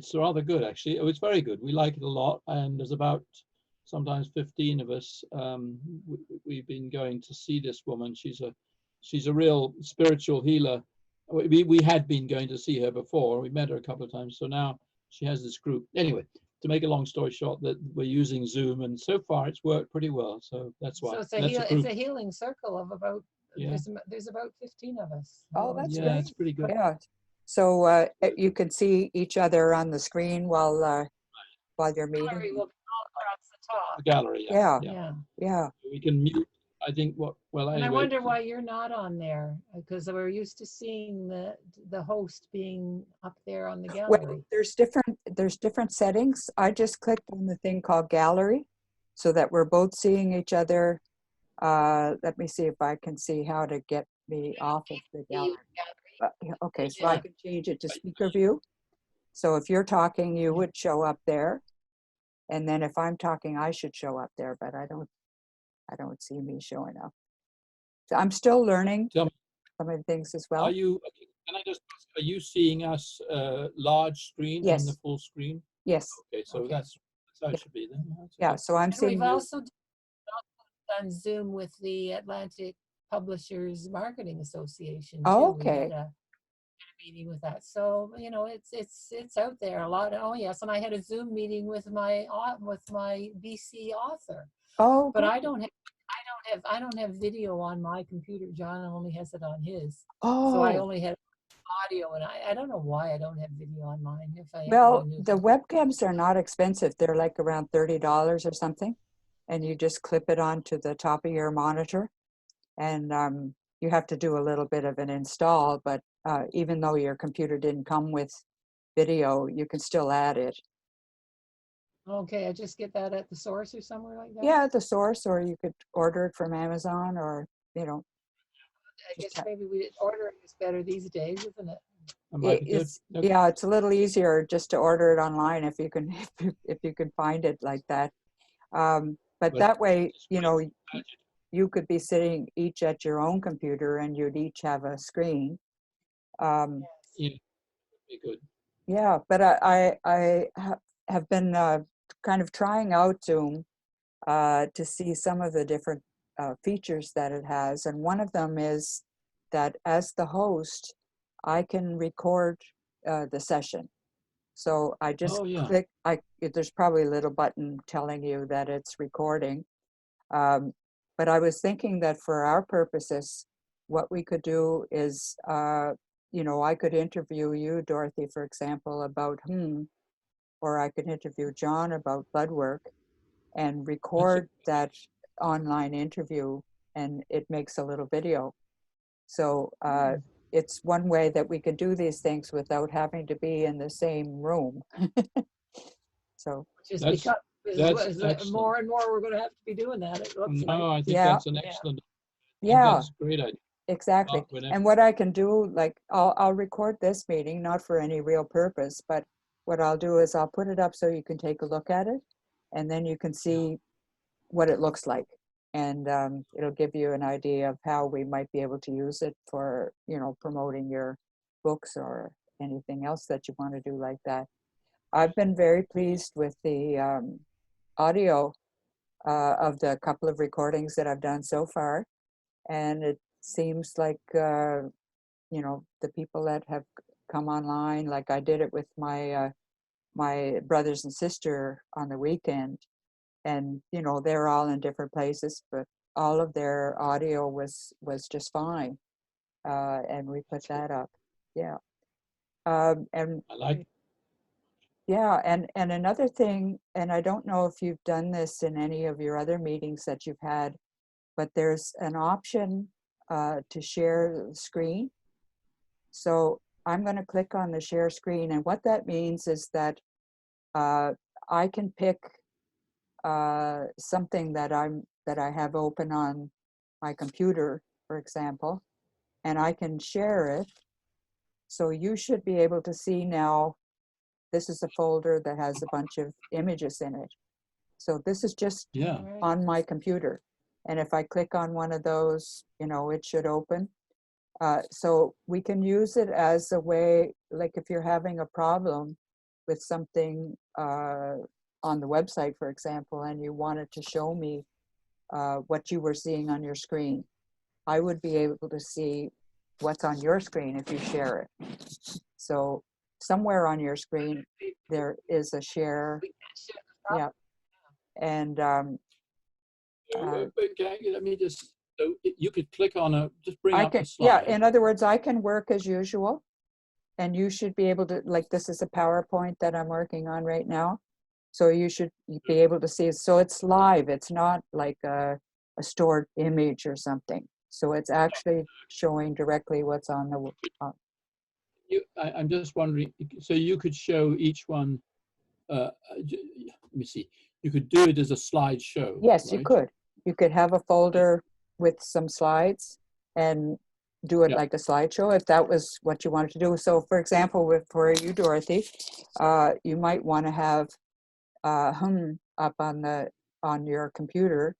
it's rather good, actually. Oh, it's very good. We like it a lot, and there's about sometimes 15 of us. We've been going to see this woman. She's a real spiritual healer. We had been going to see her before. We met her a couple of times, so now she has this group. Anyway, to make a long story short, that we're using Zoom, and so far it's worked pretty well. So that's why. So it's That's a healing circle of about, yeah. there's about 15 of us. Oh, that's Yeah, great. it's pretty good. Yeah. So you can see each other on the screen while you're Gallery meeting. will be across the top. The gallery. Yeah. Yeah. Yeah. We can mute. I think well And I anyway. wonder why you're not on there, because we're used to seeing the host being up there on the Well, gallery. there's different settings. I just clicked on the thing called gallery so that we're both seeing each other. Let me see if I can see how to get me off of the gallery. Okay, so I can change it to speaker view. So if you're talking, you would show up there. And then if I'm talking, I should show up there, but I don't see me showing up. So I'm still learning Tell me, some of the things as well. can I just ask, are you seeing us large screen Yes. and the full screen? Yes. Okay, so that's how it should be then. Yeah, so I'm And seeing we've you. also done Zoom with the Atlantic Publishers Marketing Association. Oh, too. We okay. had a meeting with that. So, it's out there a lot. Oh yes, and I had a Zoom meeting with my BC author. Oh, But good. I don't have video on my computer. John only has it on his. Oh. So I only had audio, and I don't know why I don't have video on mine. Well, the webcams are not expensive. They're like around $30 or something. And you just clip it onto the top of your monitor. And you have to do a little bit of an install, but even though your computer didn't come with video, you can still add it. Okay, I just get that at the source or somewhere like that? Yeah, at the source, or you could order it from Amazon, or, I guess maybe ordering is better these days, isn't it? Yeah, it's a little easier just to order it online if you can if you can find it like that. But that way, you could be sitting each at your own computer and you'd each have a screen. Yeah, be good. Yeah, but I have been kind of trying out Zoom to see some of the different features that it has. And one of them is that as the host, I can record the session. So I just click, there's probably a little button telling you that it's recording. But I was thinking that for our purposes, what we could do is, I could interview you, Dorothy, for example, about or I could interview John about blood work and record that online interview, and it makes a little video. So it's one way that we could do these things without having to be in the same room. So that's more and more we're going to have to be doing that. It looks like. I think that's an excellent. Yeah, that's a great idea. Exactly. And what I can do, like I'll record this meeting, not for any real purpose, but what I'll do is I'll put it up so you can take a look at it, and then you can see what it looks like. And it'll give you an idea of how we might be able to use it for, promoting your books or anything else that you want to do like that. I've been very pleased with the audio of the couple of recordings that I've done so far. And it seems like, the people that have come online, like I did it with my my brothers and sister on the weekend. And, they're all in different places, but all of their audio was just fine. And we put that up. Yeah. And I like it. Yeah, and another thing, and I don't know if you've done this in any of your other meetings that you've had, but there's an option to share the screen. So I'm going to click on the share screen, and what that means is that I can pick something that I have open on my computer, for example, and I can share it. So you should be able to see now. This is a folder that has a bunch of images in it. So this is just on my computer. And if I click on one of those, it should open. So we can use it as a way, like if you're having a problem with something on the website, for example, and you wanted to show me what you were seeing on your screen, I would be able to see what's on your screen if you share it. So somewhere on your screen, there is a share. Yeah. And okay, let me just, so you could click on a, just bring I up can, the slide. yeah, in other words, I can work as usual. And you should be able to, like, this is a PowerPoint that I'm working on right now. So you should be able to see, so it's live. It's not like a stored image or something. So it's actually showing directly what's on the, I'm just wondering, so you could show each one, let me see, you could do it as a slideshow. yes, right? you could. You could have a folder with some slides and do it like a slideshow if that was what you wanted to do. So for example, for you, Dorothy, you might want to have up on your computer,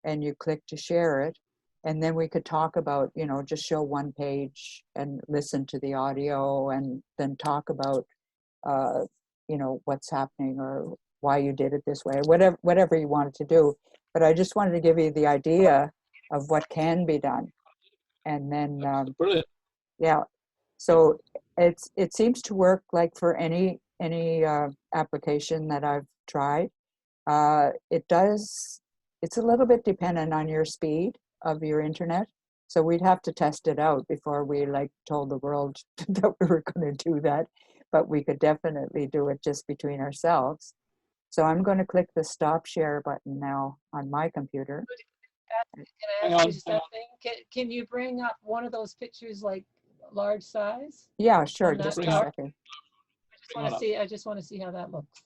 and you click to share it, and then we could talk about, just show one page and listen to the audio, and then talk about what's happening or why you did it this way, whatever you wanted to do. But I just wanted to give you the idea of what can be done. And then Brilliant. yeah, so it seems to work like for any application that I've tried. It's a little bit dependent on your speed of your internet. So we'd have to test it out before we told the world that we were going to do that. But we could definitely do it just between ourselves. So I'm going to click the stop share button now on my computer. Can I ask you something? Can you bring up one of those pictures like large size? Yeah, sure. On that Just a tower? second. I just want to see how that looks.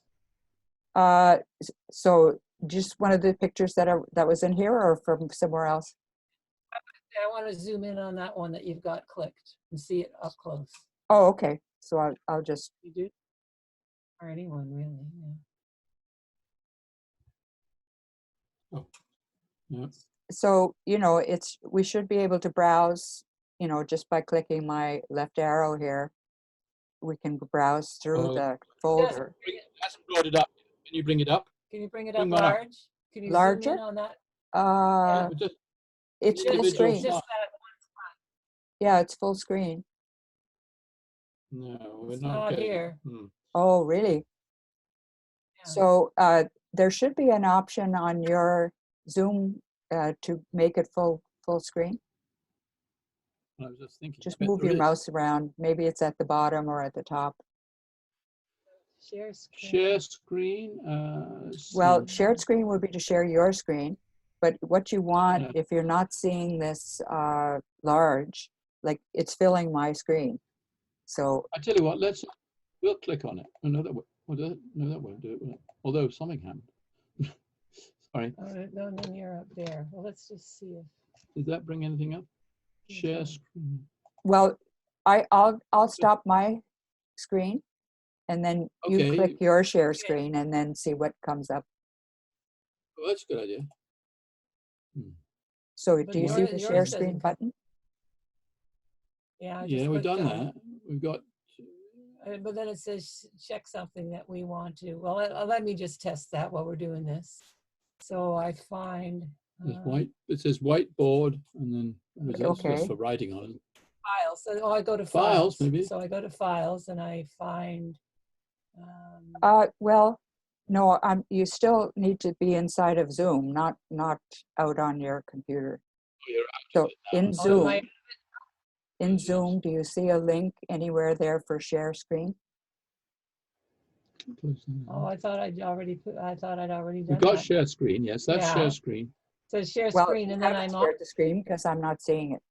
So just one of the pictures that was in here, or from somewhere else? I want to zoom in on that one that you've got clicked and see it up close. Oh, okay. So I'll just. You do? Or anyone really? Yeah. Oh. Yeah. So we should be able to browse, just by clicking my left arrow here. We can browse through the folder. It hasn't brought it up. Can you bring it up? Can you bring it up large? Can you zoom in on that? It's full screen. Just that one spot. Yeah, it's full screen. No, we're It's not here. Oh, really? Yeah. So there should be an option on your Zoom to make it full screen. I was just thinking. Just move your mouse around. Maybe it's at the bottom or at the top. Share screen. Share screen. Well, shared screen would be to share your screen, but what you want, if you're not seeing this large, like it's filling my screen. So I tell you what, we'll click on it. No, that won't do it, will it? Although something happened. Sorry. Oh, no, you're up there. Well, let's just see if. Did that bring anything up? Share screen. Well, I'll stop my screen, and then you click your share screen, and then see what comes up. Oh, that's a good idea. So do you see the share screen button? Yeah. Yeah, we've done that. We've got. But then it says check something that we want to. Well, let me just test that while we're doing this. So I find. It says whiteboard, and then it's just for writing on it. Files. So I go to files. Maybe. So I go to files and I find. Well, no. You still need to be inside of Zoom, not out on your computer. So in Zoom. In Zoom, do you see a link anywhere there for share screen? Oh, I thought I'd already done We've got share screen. Yes, that's share screen. So share screen, and then I'm on the screen because I'm not seeing it.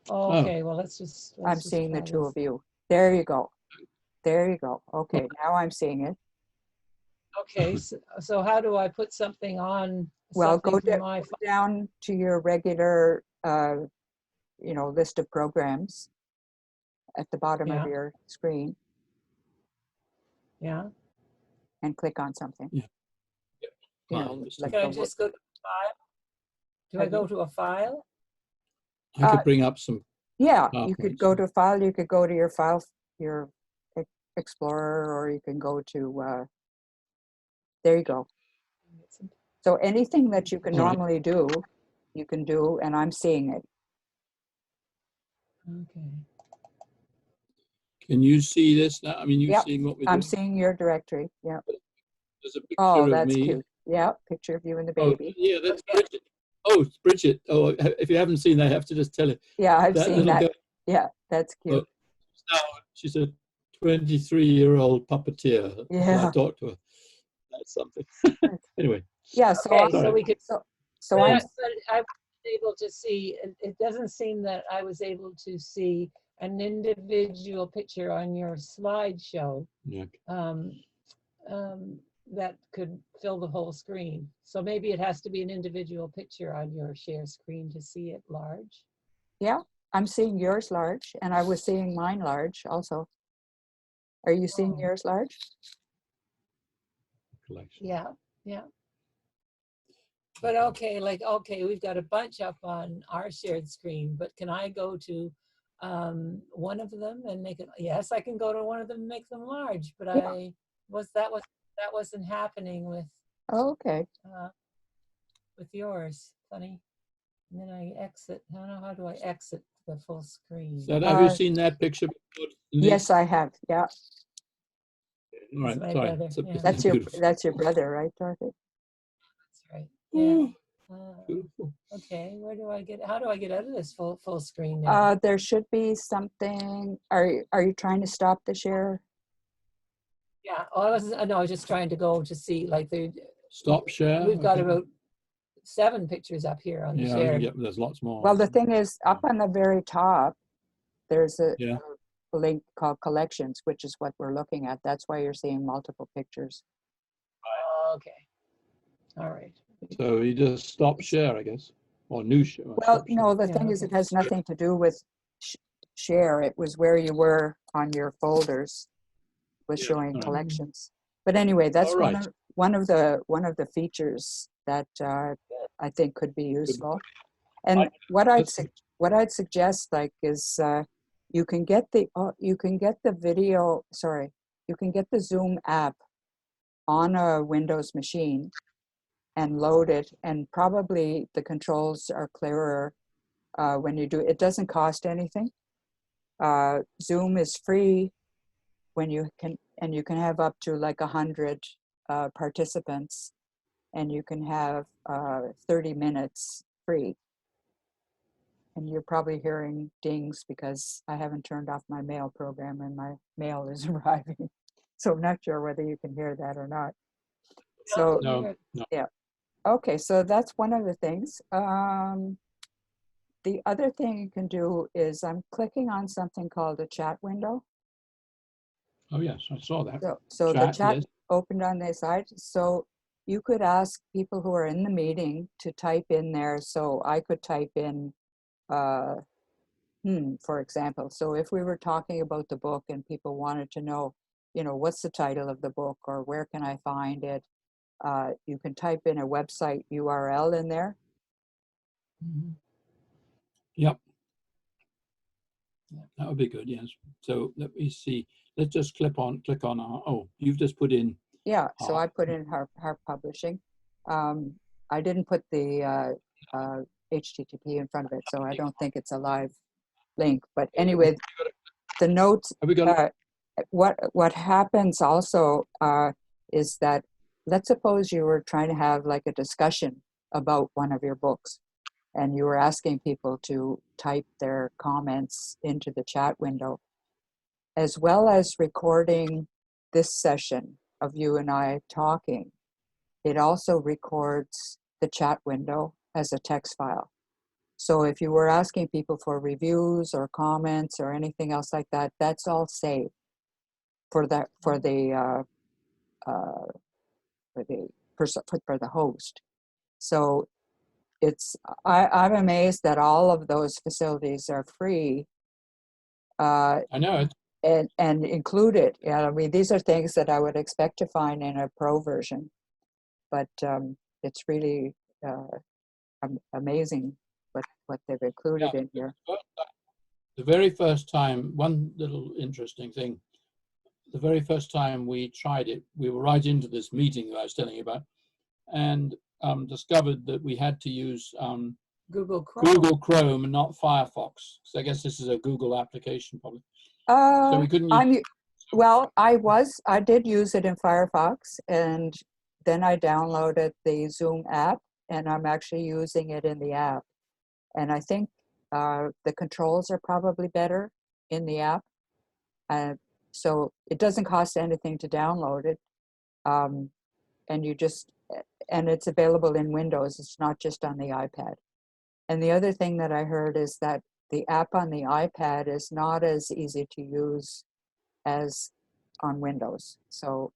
Oh, okay. Well, let's I'm seeing the two of you. There you go. There you go. Okay, now I'm seeing it. Okay, so how do I put something on? Well, go down to your regular, list of programs at the bottom of your screen. Yeah. And click on something. Yeah. Can I just go to file? Do I go to a file? I could bring up some. Yeah, you could go to file. You could go to your file, your Explorer, or you can go to, there you go. So anything that you can All right. normally do, you can do, and I'm seeing it. Okay. Can you see this now? I mean, you've Yep, seen what we're I'm doing. seeing your directory. Yeah. There's a picture Oh, of that's me. cute. Yeah, picture of you and the Oh, baby. yeah, that's Bridget. Oh, it's Bridget. Oh, if you haven't seen that, I have to just tell you. Yeah, I've That seen little that. girl, Yeah, that's oh, cute. now she's a 23-year-old puppeteer. So I Yeah. talked to her. That's something. Anyway, Yeah, so Okay, so Sorry. we could, so I'm, but I was able to see, it doesn't seem that I was able to see an individual picture on your slideshow yeah. that could fill the whole screen. So maybe it has to be an individual picture on your share screen to see it large. yeah, I'm seeing yours large, and I was seeing mine large also. Are you seeing Oh. yours large? Collection. Yeah, yeah. But okay, like, okay, we've got a bunch up on our shared screen, but can I go to one of them and make it? Yes, I can go to one of them and make them large, but Yeah. that wasn't happening Oh, okay. with yours, funny. And then I exit. I don't know, how do I exit the full screen? So have you seen that picture before, Denise? Yes, I have. Yeah, All right, That's my sorry. brother, It's a- yeah. it's beautiful. that's your brother, right, Dorothy? That's right. Yeah. Beautiful. Okay, how do I get out of this full screen now? There should be something. Are you trying to stop the share? Yeah, oh, I was just trying to go to see, like, Stop share. we've got okay. about 7 pictures up here on the Yeah, share. there's lots more. Well, the thing is, up on the very top, there's a Yeah. link called collections, which is what we're looking at. That's why you're seeing multiple pictures. Okay. All right. So you just stop share, I guess, or new share. Well, stop share. no, the Yeah, thing is, okay. it has nothing to do with share. It was where you were on your folders was Yeah, showing all right. collections. But anyway, that's All right. one of the features that I think could be useful. And what I'd suggest, like, is you can get the video. Sorry, you can get the Zoom app on a Windows machine and load it, and probably the controls are clearer when you do it. It doesn't cost anything. Zoom is free when you can have up to like 100 participants, and you can have 30 minutes free. And you're probably hearing dings because I haven't turned off my mail program and my mail is arriving. So I'm not sure whether you can hear that or not. So No. yeah. Okay, so that's one of the things. The other thing you can do is I'm clicking on something called a chat window. Oh, yes, I saw that. So the chat yes. opened on their side. So you could ask people who are in the meeting to type in there. So I could type in, for example. So if we were talking about the book and people wanted to know, what's the title of the book or where can I find it? You can type in a website URL in there. Yep. That would be good, yes. So let me see. Let's just click on our, you've just put in. Yeah, so I put in Harp Publishing. I didn't put the HTTP in front of it, so I don't think it's a live link. But anyway, the notes, what happens also is that, let's suppose you were trying to have like a discussion about one of your books, and you were asking people to type their comments into the chat window, as well as recording this session of you and I talking. It also records the chat window as a text file. So if you were asking people for reviews or comments or anything else like that, that's all saved for the host. So I'm amazed that all of those facilities are free. I know it. And included. Yeah, I mean, these are things that I would expect to find in a pro version, but it's really amazing what they've included in here. The very first time, one little interesting thing, the very first time we tried it, we were right into this meeting that I was telling you about, and discovered that we had to use Google Chrome. Google Chrome and not Firefox. So I guess this is a Google application probably. So we couldn't use. Well, I did use it in Firefox, and then I downloaded the Zoom app, and I'm actually using it in the app. And I think the controls are probably better in the app. So it doesn't cost anything to download it. And it's available in Windows. It's not just on the iPad. And the other thing that I heard is that the app on the iPad is not as easy to use as on Windows. So,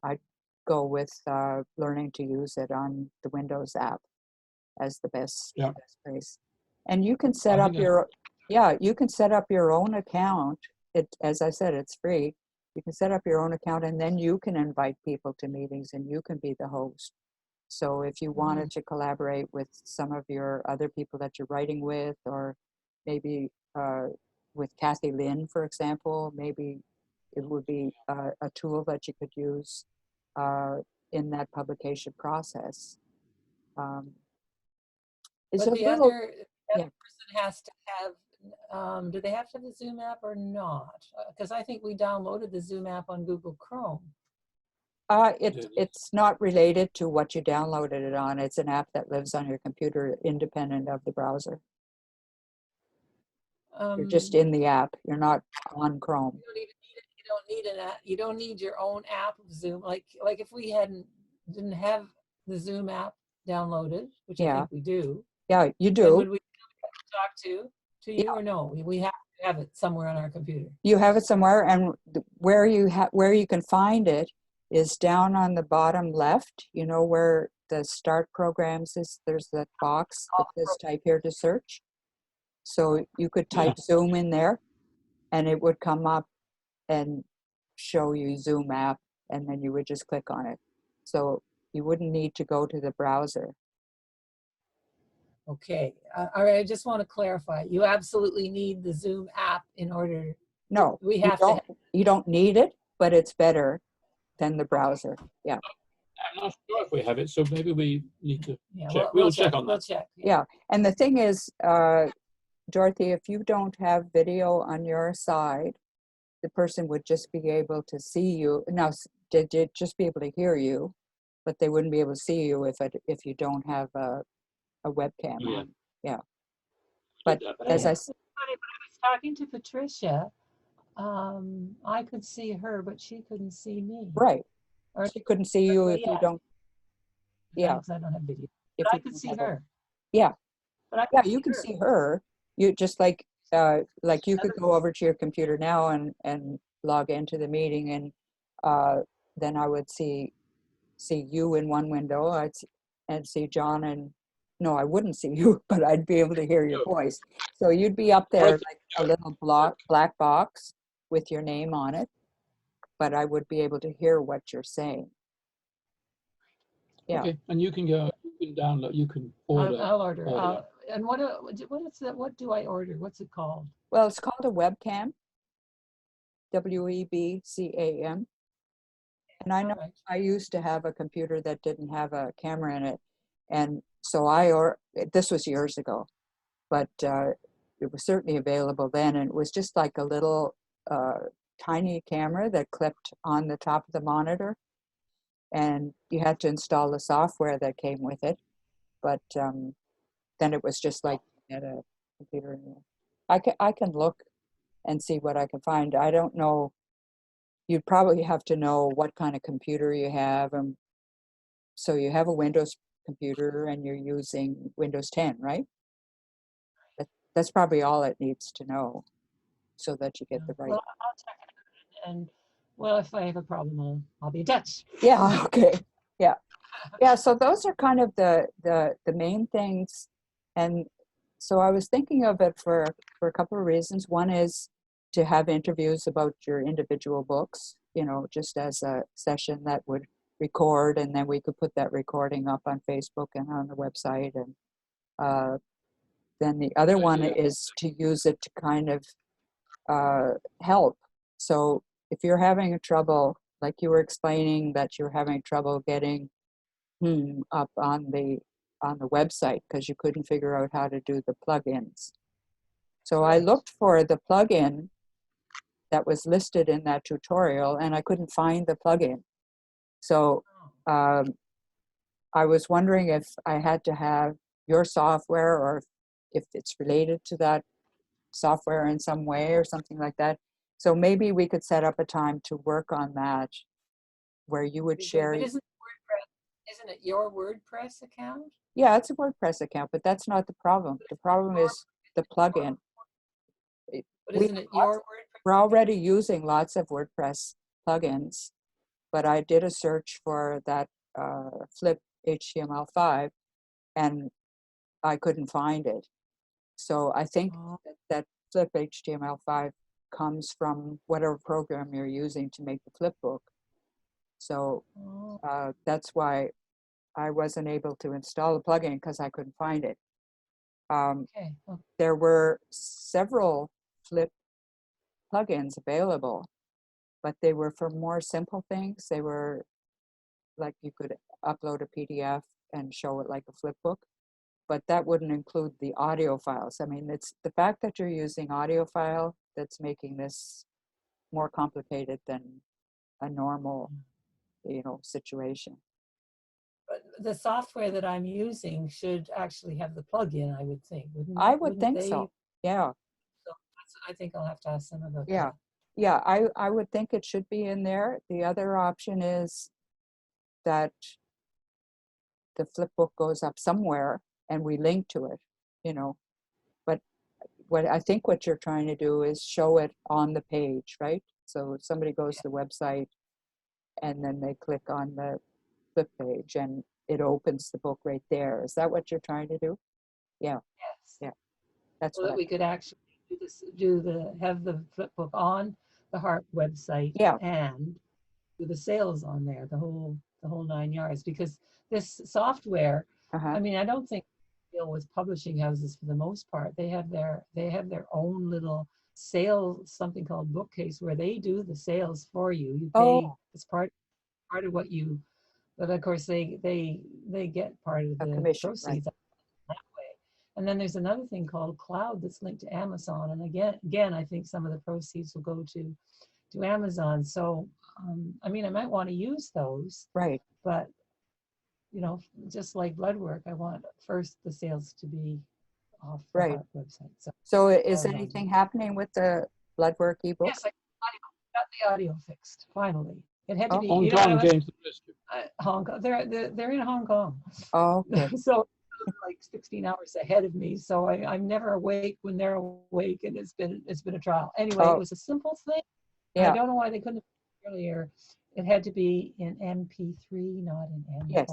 I go with learning to use it on the Windows app as the best place. And you can set up you can set up your own account. As I said, it's free. You can set up your own account, and then you can invite people to meetings, and you can be the host. So if you wanted to collaborate with some of your other people that you're writing with, or maybe with Kathy Lynn, for example, maybe it would be a tool that you could use in that publication process. But the other person has to have, do they have to have the Zoom app or not? Because I think we downloaded the Zoom app on Google Chrome. It's not related to what you downloaded it on. It's an app that lives on your computer independent of the browser. You're just in the app. You're not on Chrome. You don't need an app. You don't need your own app of Zoom. Like if we didn't have the Zoom app downloaded, which I think we do. Yeah, you do. Would we talk to you or no? We have to have it somewhere on our computer. You have it somewhere, and where you can find it is down on the bottom left. You know where the start programs is. There's that box that says type here to search. So you could type Zoom in there, and it would come up and show you Zoom app, and then you would just click on it. So you wouldn't need to go to the browser. Okay. All right. I just want to clarify. You absolutely need the Zoom app in order. No, you don't need it, but it's better than the browser. Yeah. I'm not sure if we have it, so maybe we need to check. We'll check on that. We'll check. Yeah. And the thing is, Dorothy, if you don't have video on your side, the person would just be able to see you. Now, they'd just be able to hear you, but they wouldn't be able to see you if you don't have a webcam on. Yeah. But as I said, when I was talking to Patricia, I could see her, but she couldn't see me. Right. Or she couldn't see you if you don't. Yeah. Because I don't have video. But I could see her. Yeah. But you can see her. You just like you could go over to your computer now and log into the meeting, and then I would see you in one window. and see John, and no, I wouldn't see you, but I'd be able to hear your voice. So you'd be up there like a little black box with your name on it, but I would be able to hear what you're saying. Yeah. Okay, and you can go. You can download. You can order. I'll order. And what is that? What do I order? What's it called? Well, it's called a webcam. WEBCAM. And I know I used to have a computer that didn't have a camera in it, and so this was years ago, but it was certainly available then, and it was just like a little tiny camera that clipped on the top of the monitor, and you had to install the software that came with it, but then it was just like at a computer. I can look and see what I can find. I don't know. You'd probably have to know what kind of computer you have. So you have a Windows computer and you're using Windows 10, right? That's probably all it needs to know so that you get the right. Well, I'll check it out. And well, if I have a problem, I'll be in touch. Yeah, okay. Yeah. Yeah, so those are kind of the main things. And so I was thinking of it for a couple of reasons. One is to have interviews about your individual books, just as a session that would record, and then we could put that recording up on Facebook and on the website. And then the other one is to use it to kind of help. So if you're having a trouble, like you were explaining that you're having trouble getting up on the website because you couldn't figure out how to do the plugins. So I Right. looked for the plugin that was listed in that tutorial, and I couldn't find the plugin. So I was wondering if I had to have your software, or if it's related to that software in some way or something like that. So maybe we could set up a time to work on that, where you would share. But isn't it your WordPress account? Yeah, it's a WordPress account, but that's not the problem. The problem is the plugin. But isn't it your WordPress? We're already using lots of WordPress plugins, but I did a search for that Flip HTML5 and I couldn't find it. So I think that Flip HTML5 comes from whatever program you're using to make the flipbook. So that's why I wasn't able to install the plugin, because I couldn't find it. Okay. There were several Flip plugins available, but they were for more simple things. They were like you could upload a PDF and show it like a flipbook, but that wouldn't include the audio files. I mean, it's the fact that you're using audio file that's making this more complicated than a normal, situation. But the software that I'm using should actually have the plugin, I would think, wouldn't it? I would Wouldn't think they? so. Yeah. So I think I'll have to ask them about Yeah. that. Yeah, I would think it should be in there. The other option is that the flipbook goes up somewhere and we link to it, But what you're trying to do is show it on the page, right? So if somebody goes to the website and then they click on the flip page and it opens the book right there. Is that what you're trying to do? Yeah. Yes. Yeah. That's So what that we could actually have the flipbook on the Heart website and do the sales on there, the whole 9 yards, because this software, I mean, I don't think they deal with publishing houses for the most part. They have their own little sales, something called Bookcase, where they do the sales for you. You pay as part of what you, but of course they get part of the commission, proceeds that way. And then there's another thing called Cloud that's linked to Amazon, and again I think some of the proceeds will go to Amazon. So I mean, I might want to use those, right? But just like blood work, I want first the sales to be off the Heart website. So is anything happening with the blood work ebook? Yes, I got the audio fixed finally. It had to be. Hong Kong came to the rescue. Hong Kong. They're in Hong Kong. Oh, okay. So like 16 hours ahead of me. So I'm never awake when they're awake, and it's been a trial. Anyway, it was a simple thing. Yeah. I don't know why they couldn't have done it earlier. It had to be in MP3, not in MP4. Yes.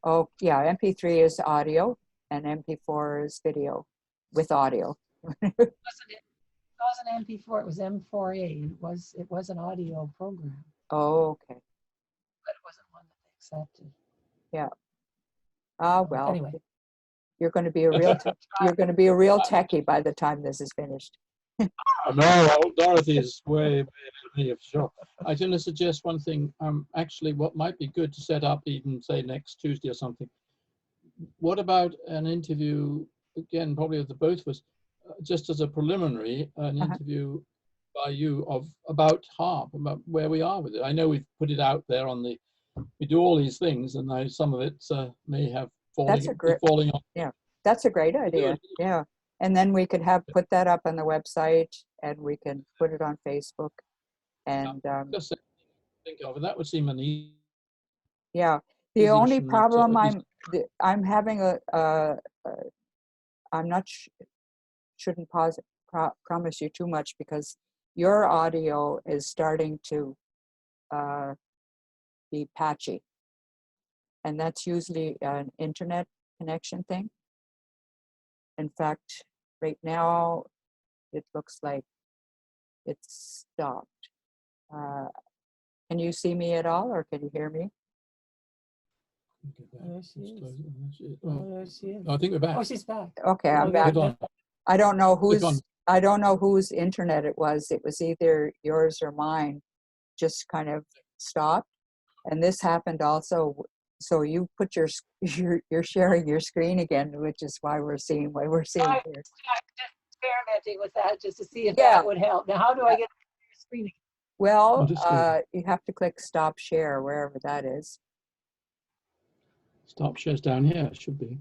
Oh, yeah. MP3 is audio, and MP4 is video with audio. It wasn't MP4. It was M4A. It was an audio program. Oh, okay. But it wasn't one that they accepted. Yeah. Well. Anyway, you're going to be a real techie by the time this is finished. No, Dorothy is way ahead of me, for sure. I was going to suggest one thing. Actually, what might be good to set up, even say next Tuesday or something. What about an interview, again, probably of the both of us, just as a preliminary, an interview by you about HARP, about where we are with it. I know we've put it out there we do all these things, and some of it may have falling off. Yeah, that's a great idea. Yeah. And then we could put that up on the website, and we can put it on Facebook. And just think of it. That would seem an easy. Yeah. The only problem I'm having I'm not shouldn't promise you too much, because your audio is starting to be patchy, and that's usually an internet connection thing. In fact, right now, it looks like it's stopped. Can you see me at all, or can you hear me? There she is. I think we're back. Oh, she's back. Okay, I'm back. I don't know I don't know whose internet it was. It was either yours or mine, just kind of stopped. And this happened also. So you put you're sharing your screen again, which is why we're seeing what we're seeing I'm here. just experimenting with that just to see if Yeah. that would help. Now, how do I get your screen? Well, just go. you have to click stop share wherever that is. Stop shares down here, it should be.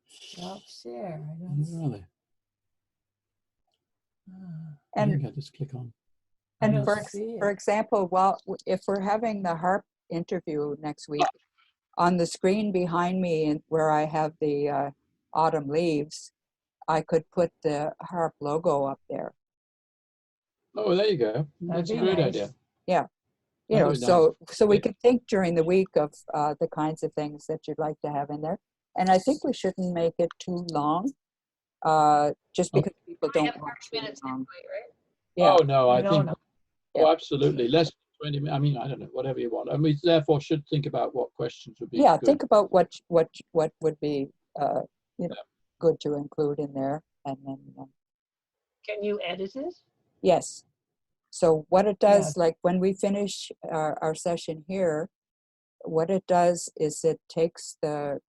Stop share. I don't Where are they? I And think I just click on. And Yes. for example, well, if we're having the HARP interview next week, on the screen behind me and where I have the autumn leaves, I could put the HARP logo up there. Oh, there you go. That's a be great nice. idea. Yeah. You That'd know, be so nice. so we Yeah. could think during the week of the kinds of things that you'd like to have in there. And I think we shouldn't make it too long, just because people don't watch really long. Yeah. Oh, no, I think, No. Yeah. oh, absolutely. Less than 20 minutes. I mean, I don't know, whatever you want. And we therefore should think about what questions would be Yeah, good. think about what would be you know, Yeah. good to include in there, and then Can you edit it? yes. So what it does, like when we finish our session here, what it does is it takes the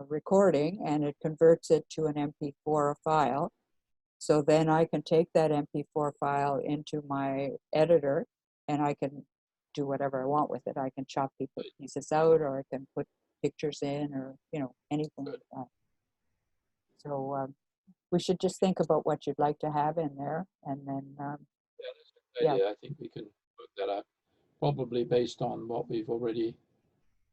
recording and it converts it to an MP4 file. So then I can take that MP4 file into my editor and I can do whatever I want with it. I can chop pieces out, or I can put pictures in, or, you know, anything like that. So we should just think about what you'd like to have in there, and then Yeah, that's a good idea. I think we can work that out, probably based on what we've already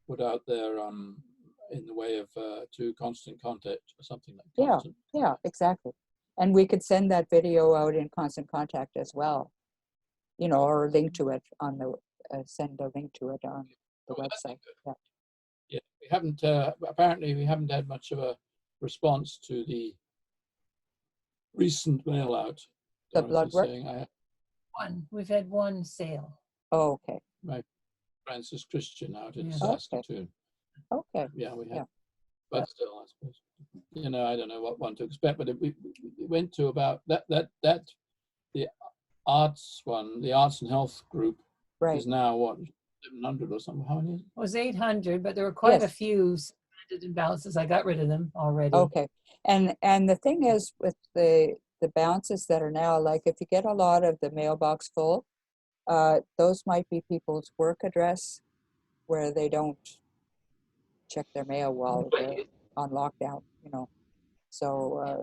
put out there in the way of to constant contact or something like constant. Yeah, exactly. And we could send that video out in constant contact as well, you know, or link to it on the send a link to it on the website. Yeah, we haven't apparently we haven't had much of a response to the recent mail out. The blood work? We've had one sale. Oh, okay. Right. Francis Christian out in Yeah. Saskatoon. Okay. Yeah, we have. But still, I suppose, you know, I don't know what one to expect, but we went to about that the arts one, the arts and health group, is now what, 700 or something. How many is it? It was 800, but there were quite a few suspended balances. I got rid of them already. Okay. And the thing is with the balances that are now, like if you get a lot of the mailbox full, those might be people's work address where they don't check their mail while they're on lockdown, you know. So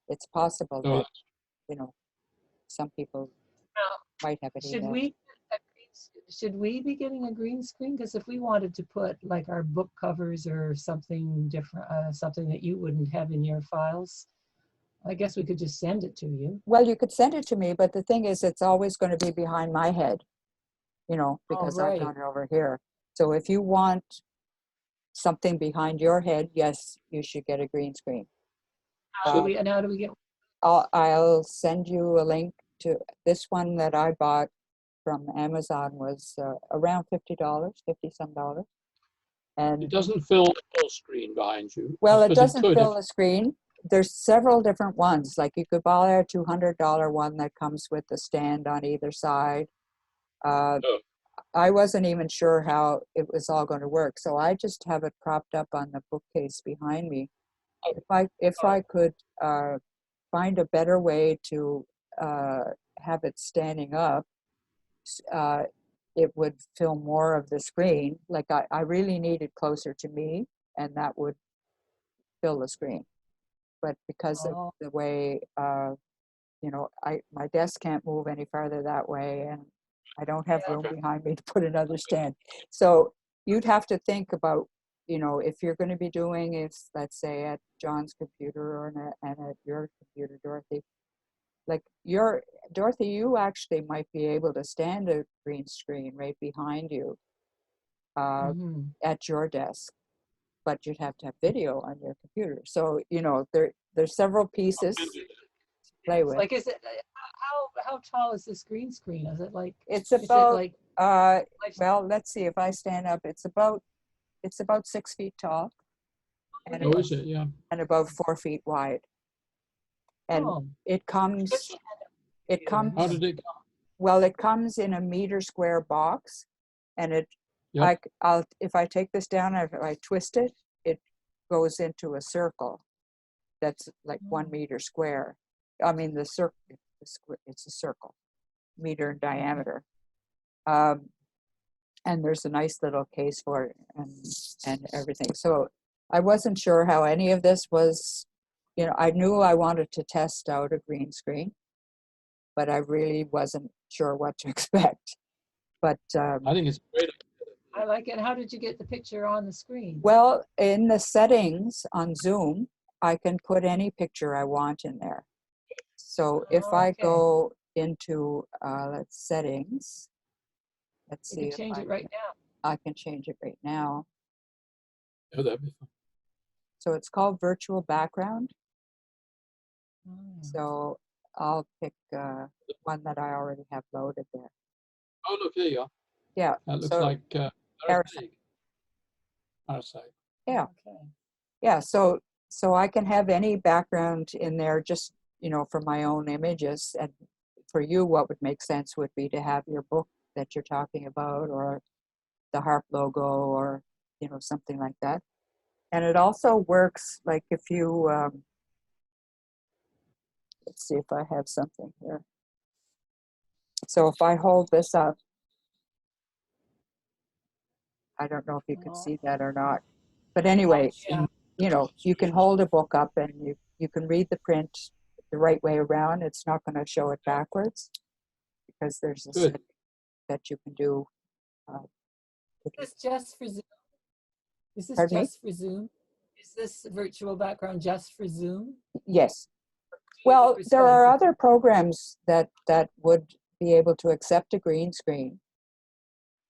it's possible that, you know, some people might have an email. Should we be getting a green screen? Because if we wanted to put like our book covers or something different, something that you wouldn't have in your files, I guess we could just send it to you. Well, you could send it to me, but the thing is, it's always going to be behind my head, you know, because I've got it over here. So if you want something behind your head, yes, you should get a green screen. And how do we get? I'll send you a link to this one that I bought from Amazon, was around $50, 50 some dollars. And it doesn't fill the full screen behind you. Well, it doesn't fill the screen. There's several different ones. Like you could buy a $200 one that comes with the stand on either side. I wasn't even sure how it was all going to work, so I just have it propped up on the bookcase behind me. If I could find a better way to have it standing up, it would fill more of the screen. Like I really need it closer to me, and that would fill the screen. But because of the way, you know, my desk can't move any farther that way, and I don't have room behind me to put another stand. So you'd have to think about, you know, if you're going to be doing it, let's say at John's computer and at your computer, Dorothy. Like Dorothy, you actually might be able to stand a green screen right behind you at your desk, but you'd have to have video on your computer. So, you know, there's several pieces to play with. Like, is it, how tall is this green screen? Is it like, it's about, well, let's see, if I stand up, it's about 6 feet tall. and, Oh, is it? Yeah. and about 4 feet wide. And Oh. it comes, How did it? well, it comes in a meter square box, and it, Yep. I'll, if I take this down, if I twist it, it goes into a circle that's like 1 meter square. I mean, the circle, it's a circle, meter in diameter. And there's a nice little case for it and everything. So I wasn't sure how any of this was, you know, I knew I wanted to test out a green screen, but I really wasn't sure what to expect. But I think it's great. I like it. How did you get the picture on the screen? well, in the settings on Zoom, I can put any picture I want in there. So if Oh, I okay. go into let's settings, let's You see can if change it right now. I can change it right now. Oh, that'd be fun. So it's called virtual background. Oh. So I'll pick one that I already have loaded there. Oh, look, there you are. Yeah. That looks so, like Arsenic. Arsenic. Yeah. Okay. Yeah. So I can have any background in there, just, you know, for my own images. And for you, what would make sense would be to have your book that you're talking about, or the HARP logo, or, you know, something like that. And it also works like if you, let's see if I have something here. So if I hold this up, I don't know if you can see that or not. But anyway, Yeah. you know, you can hold a book up and you can read the print the right way around. It's not going to show it backwards, because there's a Good. setting that you can do. Is this just for Zoom? Is this Pardon me? just for Zoom? Is this virtual background just for Zoom? Yes. Well, For there are Skype? other programs that would be able to accept a green screen.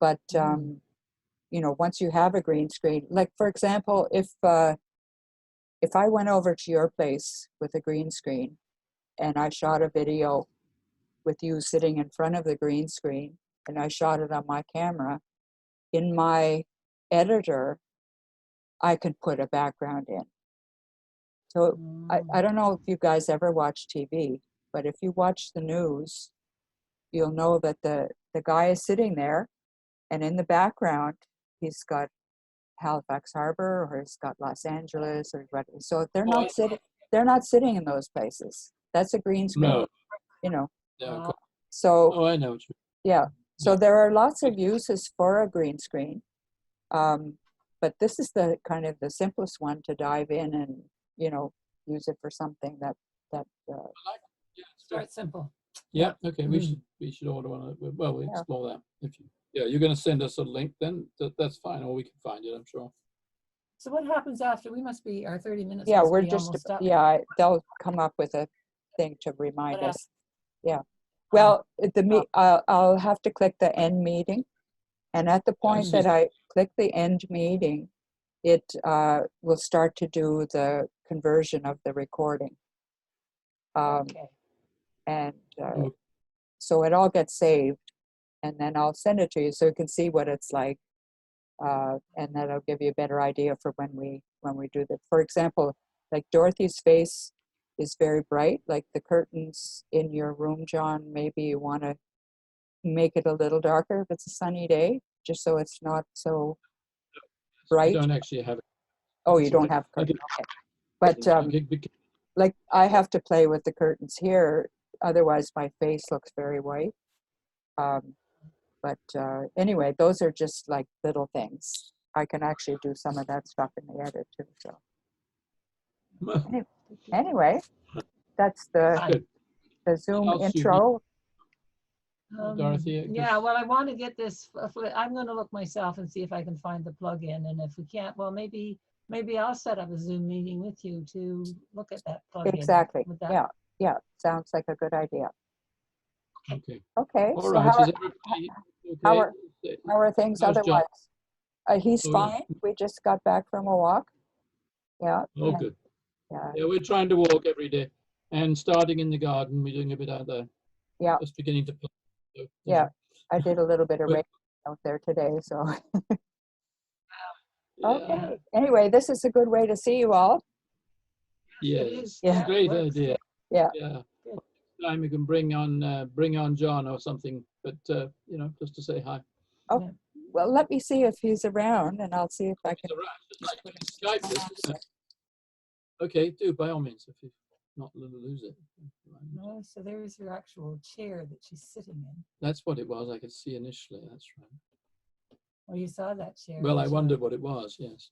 But, you know, once you have a green screen, like, for example, if I went over to your place with a green screen and I shot a video with you sitting in front of the green screen, and I shot it on my camera, in my editor, I could put a background in. So I don't know if you guys ever watch TV, but if you watch the news, you'll know that the guy is sitting there, and in the background, he's got Halifax Harbor, or he's got Los Angeles, or what. So they're not sitting in those places. That's a green screen, No. you know. No. So Oh, I know what you yeah. So there are lots of uses for a green screen. But this is the kind of the simplest one to dive in and, you know, use it for something that Start simple. Yeah. Okay. We should order one. Well, we'll explore that. If you, you're going to send us a link, then that's fine, or we can find it, I'm sure. So what happens after? We must be, our 30 minutes yeah, must we're be just almost up. they'll come up with a thing to remind What us. Yeah. Well, I'll have to click the end meeting, and at the point that I click the end meeting, it will start to do the conversion of the recording. Okay. And so it all gets saved, and then I'll send it to you so you can see what it's like, and that'll give you a better idea for when we do that. For example, like Dorothy's face is very bright, like the curtains in your room, John. Maybe you want to make it a little darker if it's a sunny day, just so it's not so bright. I don't actually have it. Oh, you don't have curtains. Okay. But like I have to play with the curtains here, otherwise my face looks very white. But anyway, those are just like little things. I can actually do some of that stuff in the edit too. So anyway, that's the Zoom intro. Dorothy? Yeah, well, I want to get this. I'm going to look myself and see if I can find the plugin. And if we can't, well, maybe I'll set up a Zoom meeting with you to look at that plugin. Exactly. Yeah. Sounds like a good idea. Okay. Okay. All so right. how are things How's otherwise? He's Oh, fine. yeah. We just got back from a walk. Yeah. Oh, good. Yeah. Yeah, we're trying to walk every day, and starting in the garden, we're doing a bit out there. Yeah. Just beginning to plant. So, yeah. I did a little bit of rain out there today, so. Okay. Anyway, this is a good way to see you all. Yes, Yeah. great idea. Yeah. Yeah. Time we can bring on John or something, but you know, just to say hi. Oh, well, let me see if he's around, and I'll see if I can. Skype this, isn't it? Okay, do by all means if you not lose it. No, so there's her actual chair that she's sitting in. That's what it was. I could see initially. That's right. Oh, you saw that chair. Well, I wondered what it was. Yes.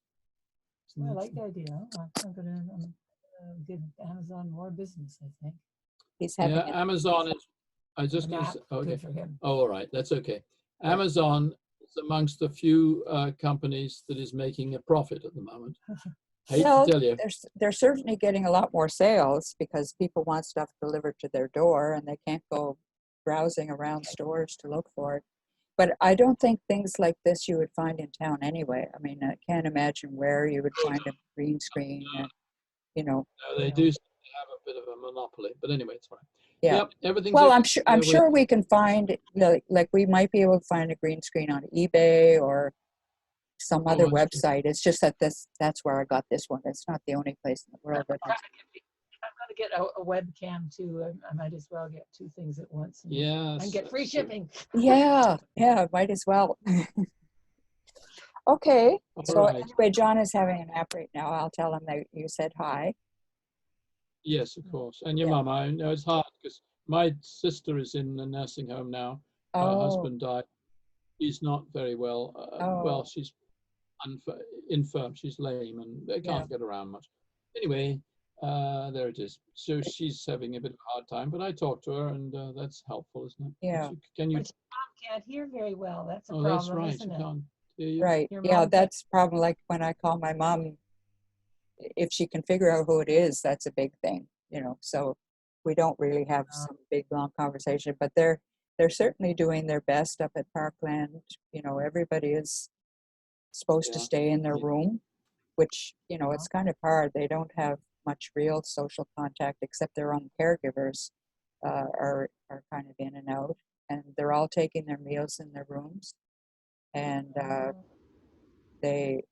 I like the idea. I'm gonna give Amazon more business, I think. He's having Amazon is. I was just going to say. Okay. Good for him. Oh, all right. That's okay. Amazon is amongst the few companies that is making a profit at the moment. Hate to tell you. They're certainly getting a lot more sales because people want stuff delivered to their door and they can't go browsing around stores to look for it. But I don't think things like this you would find in town anyway. I mean, I can't imagine where you would find a green screen and, you know. No, they do have a bit of a monopoly, but anyway, it's fine. Yeah. Yep, everything's Well, okay. I'm sure we can find, like we might be able to find a green screen on eBay or some other website. It's just that that's where I got this one. It's not the only place in the world that has. I'm going to get a webcam too. I might as well get two things at once. And get free shipping. Yeah, might as well. Okay. Anyway, John is having a nap right now. I'll tell him that you said hi. Yes, of course. And your mum, I know it's hard because my sister is in the nursing home now. Her husband died. She's not very well. Well, she's infirm. She's lame and they can't get around much. Anyway, there it is. So she's having a bit of a hard time, but I talked to her and that's helpful, isn't it? Yeah. Can you? But your mom can't hear very well. That's a problem, that's right. Isn't you it? can't hear you. Right. Yeah, that's a problem. Like when I call my mom, if she can figure out who it is, that's a big thing, you know. So we don't really have some big long conversation, but they're certainly doing their best up at Parkland. You know, everybody is supposed to stay in their room, which, you know, it's kind of hard. They don't have much real social contact except their own caregivers are kind of in and out, and they're all taking their meals in their rooms, and they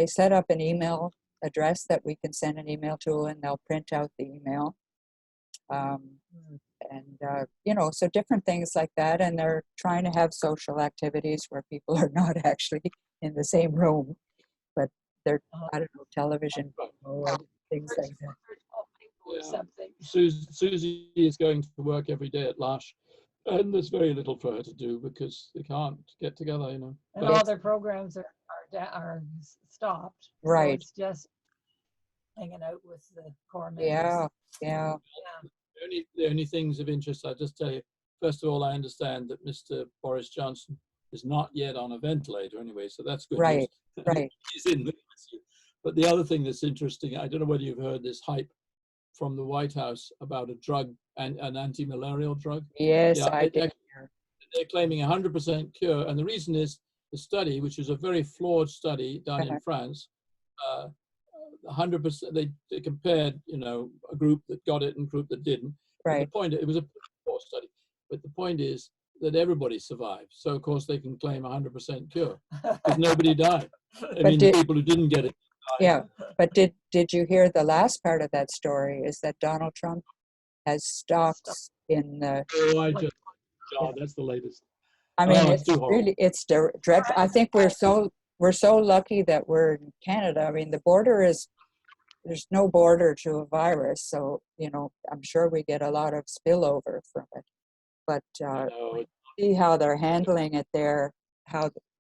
set up an email address that we can send an email to, and they'll print out the email. You know, so different things like that. And they're trying to have social activities where people are not actually in the same room, but they're, I don't know, television or things like that. Or something. Susie is going to work every day at Lush, and there's very little for her to do because they can't get together, you know. And all their programs are stopped. Right. So it's just hanging out with the core members. Yeah. The only things of interest, I'll just tell you, first of all, I understand that Mr. Boris Johnson is not yet on a ventilator anyway, so that's good news. Right. He's in the ICU. But the other thing that's interesting, I don't know whether you've heard this hype from the White House about a drug, an anti-malarial drug. Yes, I did. They're claiming 100% cure, and the reason is the study, which is a very flawed study done in France, 100%. They compared, you know, a group that got it and a group that didn't. Right. The point, it was a poor study, but the point is that everybody survived. So of course they can claim 100% cure because nobody died. I mean, the people who didn't get it died. Yeah, but did you hear the last part of that story? Is that Donald Trump has stocks in the. That's the latest. I mean, it's dreadful. I think we're so lucky that we're in Canada. I mean, there's no border to a virus, so, you know, I'm sure we get a lot of spillover from it. But see how they're handling it there,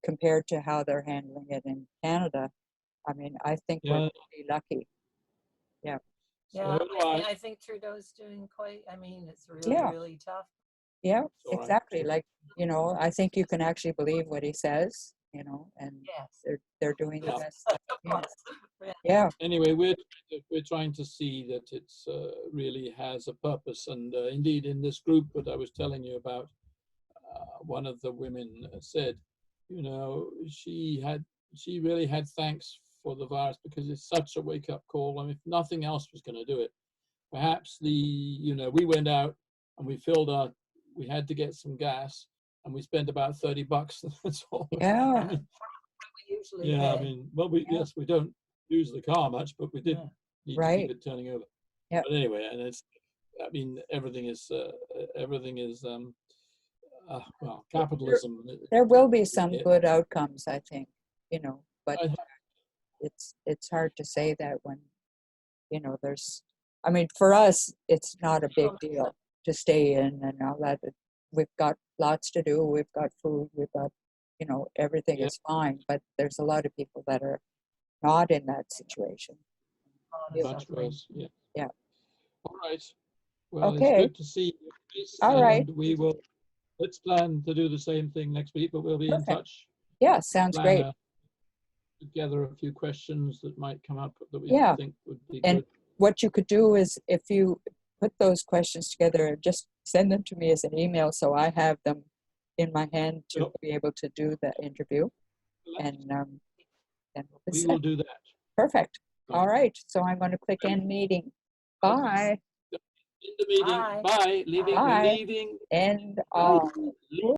compared to how they're handling it in Canada. I mean, I think we're pretty lucky. Yeah. Yeah, I think Trudeau's doing quite. I mean, it's really tough. Yeah, exactly. Like, you know, I think you can actually believe what he says, you know, and they're doing the best. Yeah. Anyway, we're trying to see that it's really has a purpose, and indeed in this group that I was telling you about, one of the women said, you know, she really had thanks for the virus because it's such a wake-up call. I mean, if nothing else was going to do it, perhaps we went out and we had to get some gas, and we spent about $30. That's all. Yeah. We usually Yeah, I had. mean, well, Yeah. yes, we don't use the car much, but we did Yeah. need to Right. keep it turning over. Yep. But anyway, and it's, I mean, everything is well, capitalism. There will be some it- good outcomes, I think, you know, but I- it's hard to say that when, you know, there's, I mean, for us, it's not a big deal to stay in and all that. We've got lots to do. We've got food. We've got, you know, everything Yeah. is fine. But there's a lot of people that are not in that situation. Much worse. Yeah. Yeah. All right. Well, it's Okay. good to see you, Grace, All right. and we will. Let's plan to do the same thing next week, but we'll be in Perfect. touch. Yeah, sounds Plan great. together a few questions that might come up that we Yeah. think would be And good. what you could do is if you put those questions together, just send them to me as an email so I have them in my hand to Yep. be able to do the interview. And then we'll be We set. will do that. Perfect. Right. All right. So I'm going to click end meeting. Bye. In the meeting. Bye. Bye. Leaving. Bye. Leaving. End all. Leaving.